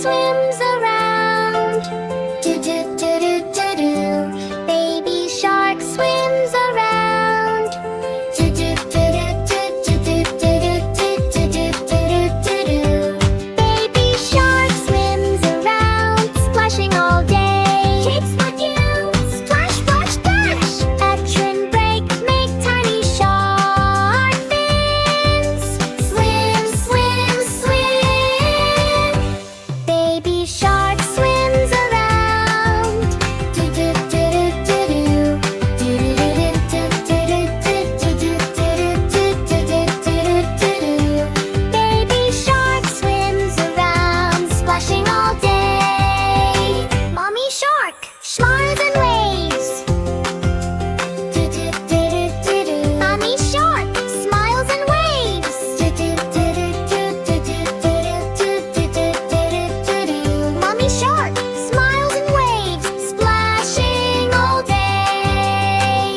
swims around. Do-do-do-do-do-do. Baby shark swims around. Do-do-do-do-do-do-do-do-do-do-do-do-do. Baby shark swims around, splashing all day. Keeps with you. Splash, splash, splash. Etch and break, make tiny shark fins. Swim, swim, swim. Baby shark swims around. Do-do-do-do-do-do. Do-do-do-do-do-do-do-do-do-do-do-do-do. Baby shark swims around, splashing all day. Mommy shark smiles and waves. Do-do-do-do-do-do. Mommy shark smiles and waves. Do-do-do-do-do-do-do-do-do-do-do-do. Mommy shark smiles and waves, splashing all day.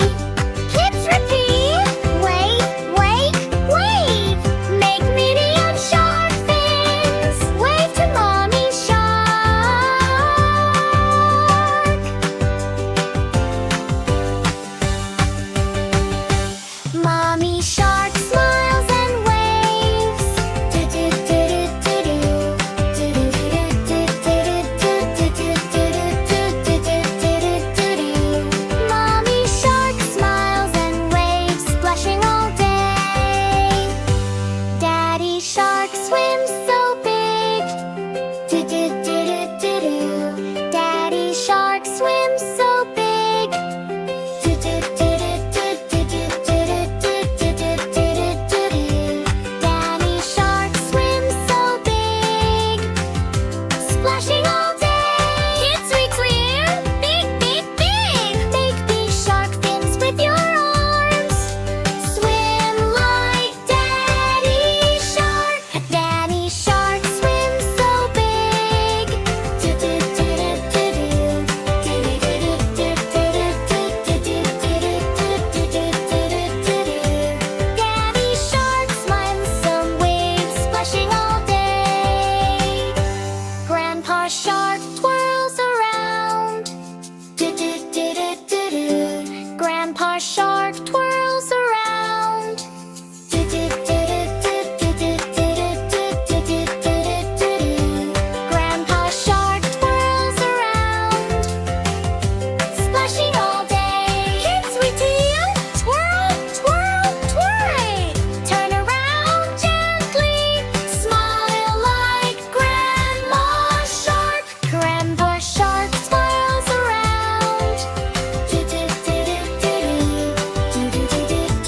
Kids repeat. Wave, wake, wave. Make medium shark fins. Wave to Mommy shark. Mommy shark smiles and waves. Do-do-do-do-do-do. Do-do-do-do-do-do-do-do-do-do-do-do-do. Mommy shark smiles and waves, splashing all day. Daddy shark swims so big. Do-do-do-do-do-do. Daddy shark swims so big. Do-do-do-do-do-do-do-do-do-do-do-do. Daddy shark swims so big, splashing all day. Kids we clear, big, big, big. Make these shark fins with your arms. Swim like Daddy shark. Daddy shark swims so big. Do-do-do-do-do-do. Do-do-do-do-do-do-do-do-do-do-do-do-do-do. Daddy shark smiles some waves, splashing all day. Grandpa shark twirls around. Do-do-do-do-do-do. Grandpa shark twirls around. Do-do-do-do-do-do-do-do-do-do-do-do. Grandpa shark twirls around, splashing all day. Kids we teal, twirl, twirl, twirl. Turn around gently, smile like Grandma shark. Grandpa shark twirls around. Do-do-do-do-do-do.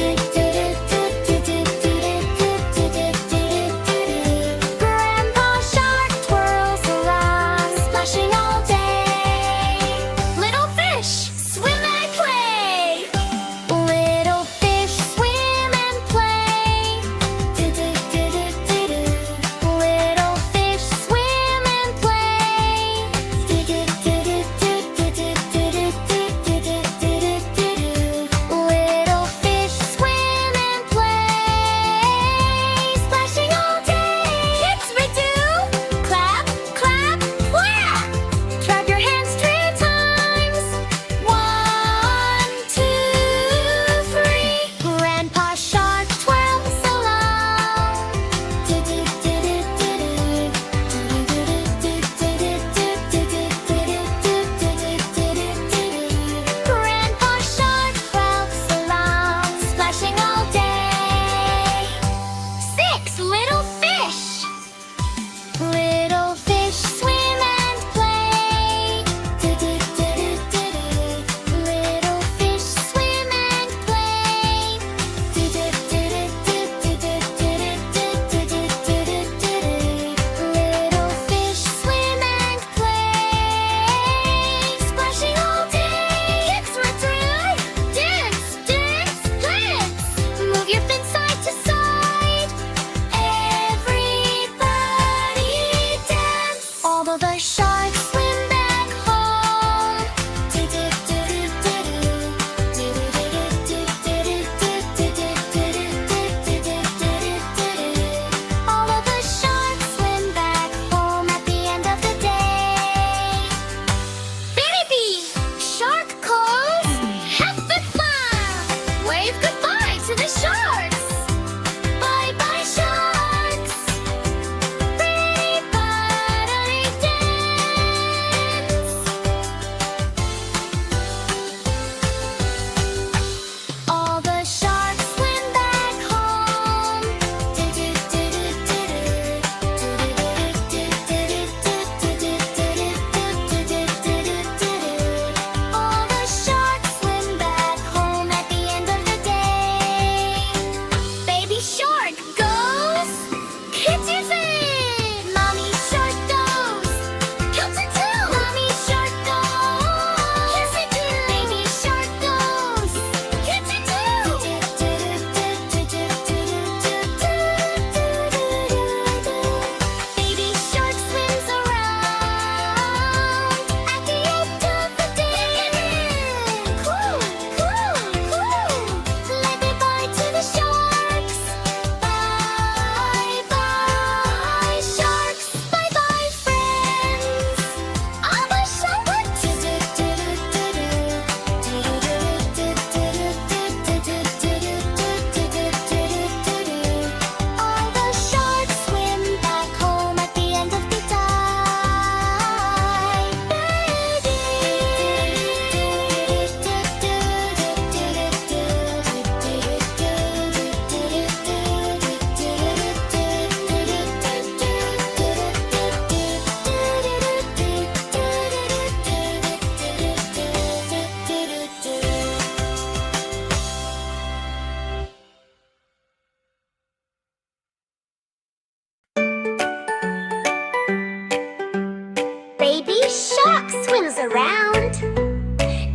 swirls around.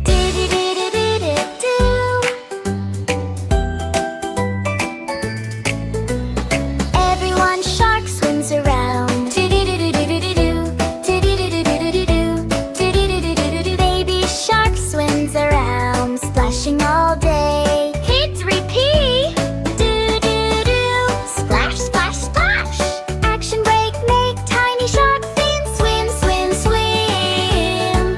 Do-do-do-do-do-do-do. Everyone shark swims around. Do-do-do-do-do-do-do. Do-do-do-do-do-do-do. Do-do-do-do-do-do. Baby shark swims around, splashing all day. Kids repeat. Do-do-do. Splash, splash, splash. Action break, make tiny shark fins swim, swim, swim.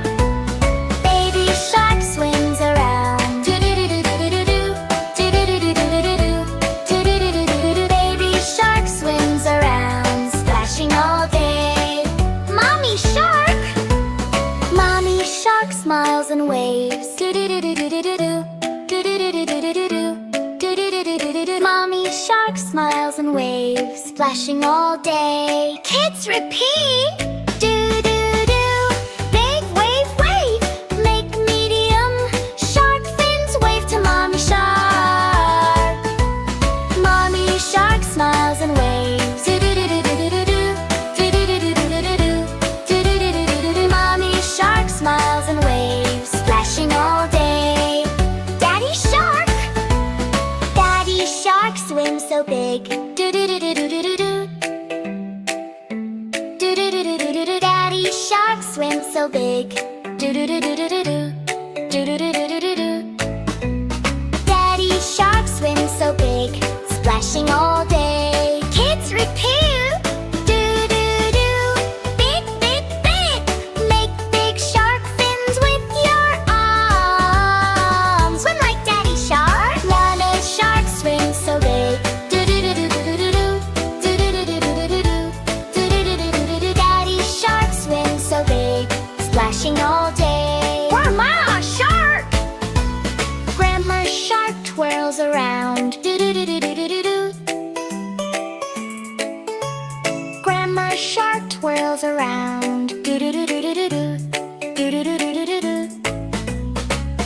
Baby shark swims around. Do-do-do-do-do-do. Do-do-do-do-do-do. Do-do-do-do-do-do. Baby shark swims around, splashing all day. Mommy shark. Mommy shark smiles and waves. Do-do-do-do-do-do-do. Do-do-do-do-do-do-do. Do-do-do-do-do-do. Mommy shark smiles and waves, splashing all day. Kids repeat. Do-do-do. Big wave, wave. Make medium shark fins wave to mommy shark. Mommy shark smiles and waves. Do-do-do-do-do-do-do. Do-do-do-do-do-do-do. Do-do-do-do-do-do. Mommy shark smiles and waves, splashing all day. Daddy shark. Daddy shark swims so big. Do-do-do-do-do-do-do. Do-do-do-do-do-do. Daddy shark swims so big. Do-do-do-do-do-do. Do-do-do-do-do-do. Daddy shark swims so big, splashing all day. Kids repeat. Do-do-do. Big, big, big. Make big shark fins with your arms. Swim like Daddy shark. Nana shark swims so big. Do-do-do-do-do-do-do. Do-do-do-do-do-do-do. Do-do-do-do-do-do. Daddy shark swims so big, splashing all day. Grandma shark. Grandma shark twirls around. Do-do-do-do-do-do-do. Grandma shark twirls around. Do-do-do-do-do-do. Do-do-do-do-do-do.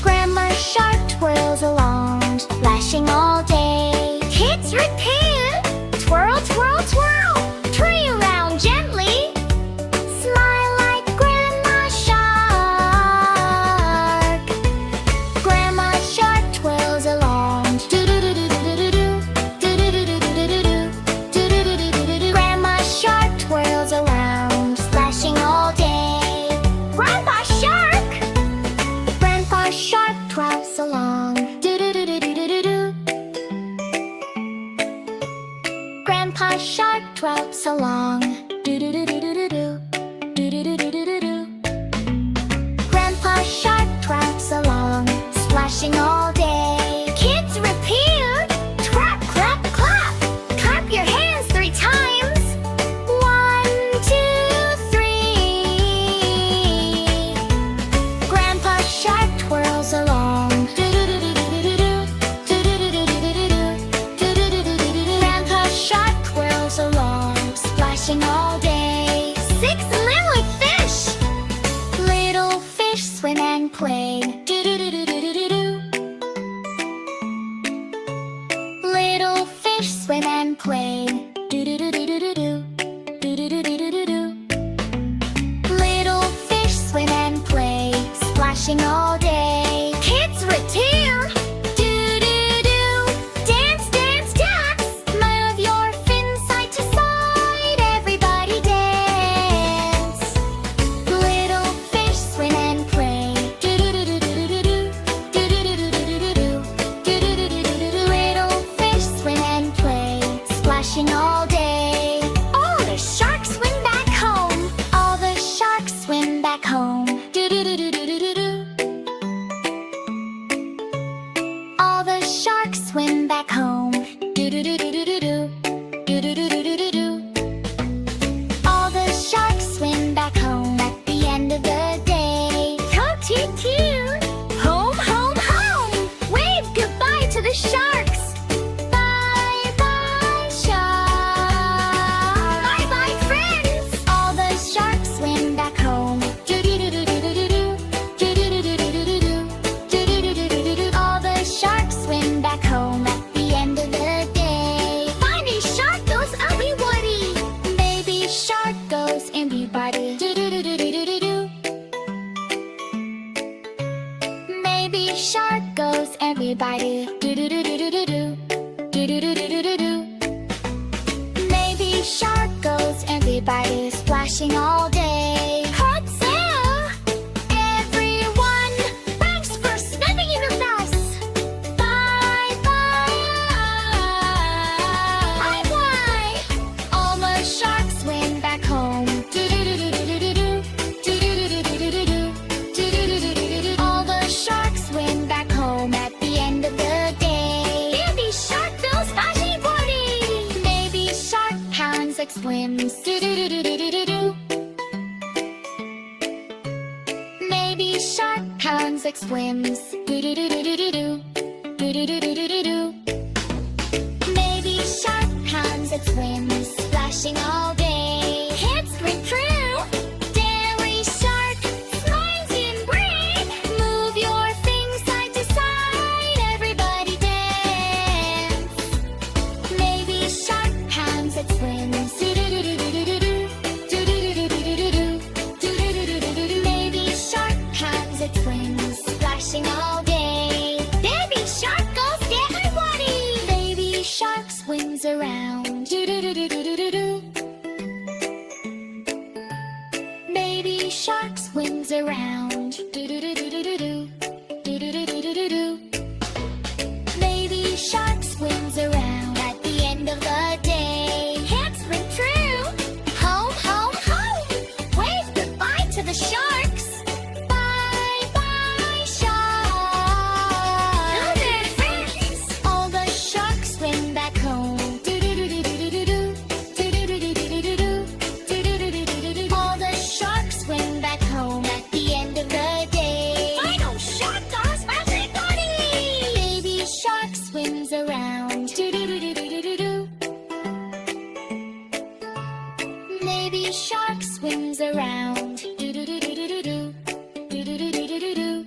Grandma shark twirls along, splashing all day. Kids repeat. Twirl, twirl, twirl. Tree around gently. Smile like Grandma shark. Grandma shark twirls along. Do-do-do-do-do-do-do. Do-do-do-do-do-do-do. Do-do-do-do-do-do. Grandma shark twirls around, splashing all day. Grandpa shark. Grandpa shark trots along. Do-do-do-do-do-do-do. Grandpa shark trots along. Do-do-do-do-do-do. Do-do-do-do-do-do. Grandpa shark trots along, splashing all day. Kids repeat. Clap, clap, clap. Clap your hands 3 times. 1, 2, 3. Grandpa shark twirls along. Do-do-do-do-do-do-do. Do-do-do-do-do-do-do. Do-do-do-do-do-do. Grandpa shark twirls along, splashing all day. 6 little fish. Little fish swim and play. Do-do-do-do-do-do-do. Little fish swim and play. Do-do-do-do-do-do. Do-do-do-do-do-do. Little fish swim and play, splashing all day. Kids repeat. Do-do-do. Dance, dance, dance. Move your fins side to side. Everybody dance. Little fish swim and play. Do-do-do-do-do-do-do. Do-do-do-do-do-do-do. Do-do-do-do-do-do. Little fish swim and play, splashing all day. All the sharks swim back home. All the sharks swim back home. Do-do-do-do-do-do-do. All the sharks swim back home. Do-do-do-do-do-do. Do-do-do-do-do-do. All the sharks swim back home at the end of the day. Toot toot. Home, home, home. Wave goodbye to the sharks. Bye bye sharks. Bye bye friends. All the sharks swim back home. Do-do-do-do-do-do-do. Do-do-do-do-do-do-do. Do-do-do-do-do-do. All the sharks swim back home at the end of the day. everybody. Do do do do do do do. Do do do do do do do. Maybe shark goes everybody splashing all day. Hot sail! Everyone, thanks for swimming with us. Bye bye. Bye bye. All the sharks swim back home. Do do do do do do do. Do do do do do do do. Do do do do do do. All the sharks swim back home at the end of the day. Baby shark goes splashing party. Baby shark pounds like swims. Do do do do do do do do. Maybe shark pounds like swims. Do do do do do do do. Do do do do do do do. Maybe shark pounds like swims, splashing all day. Hits ring true. Dairy shark slides in break. Move your things side to side. Everybody dance. Maybe shark pounds like swims. Do do do do do do do. Do do do do do do do. Do do do do do do. Maybe shark pounds like swims, splashing all day. Baby shark goes get my body. Baby shark swims around. Do do do do do do do do. Baby shark swims around. Do do do do do do do. Do do do do do do do. Baby shark swims around at the end of the day. Hits ring true. Home, home, home. Wave goodbye to the sharks. Bye bye sharks. Hello there, friends. All the sharks swim back home. Do do do do do do do do. Do do do do do do do do. Do do do do do do do. All the sharks swim back home at the end of the day. Final shark goes splashing party. Baby shark swims around. Do do do do do do do do. Baby shark swims around. Do do do do do do do. Do do do do do do do.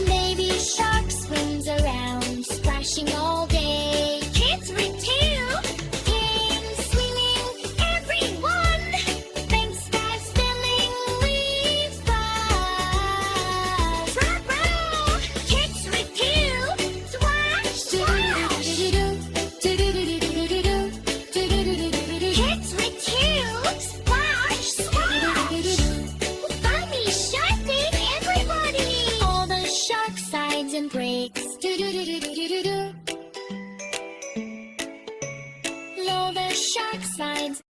Baby shark swims around, splashing all day. Kids ring too. In swimming, everyone. Thanks for spilling with us. Row, row. Kids ring too. Splash, splash. Do-do-do-do-do-do-do. Do-do-do-do-do-do. Kids ring too. Splash, splash. Funny shark thing, everybody. All the shark sides and breaks. Do-do-do-do-do-do-do. All the shark sides.